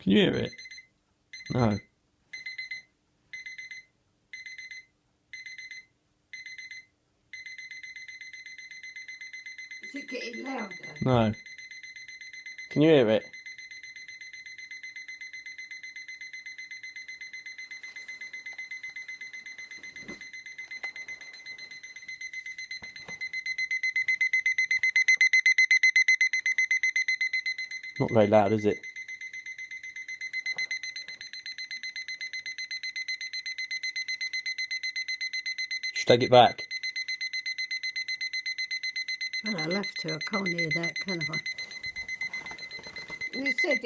Can you hear it? No. Is it getting louder? No. Can you hear it? Not very loud, is it? Should I take it back? Well, I'll have to. I can't hear that, can I? You said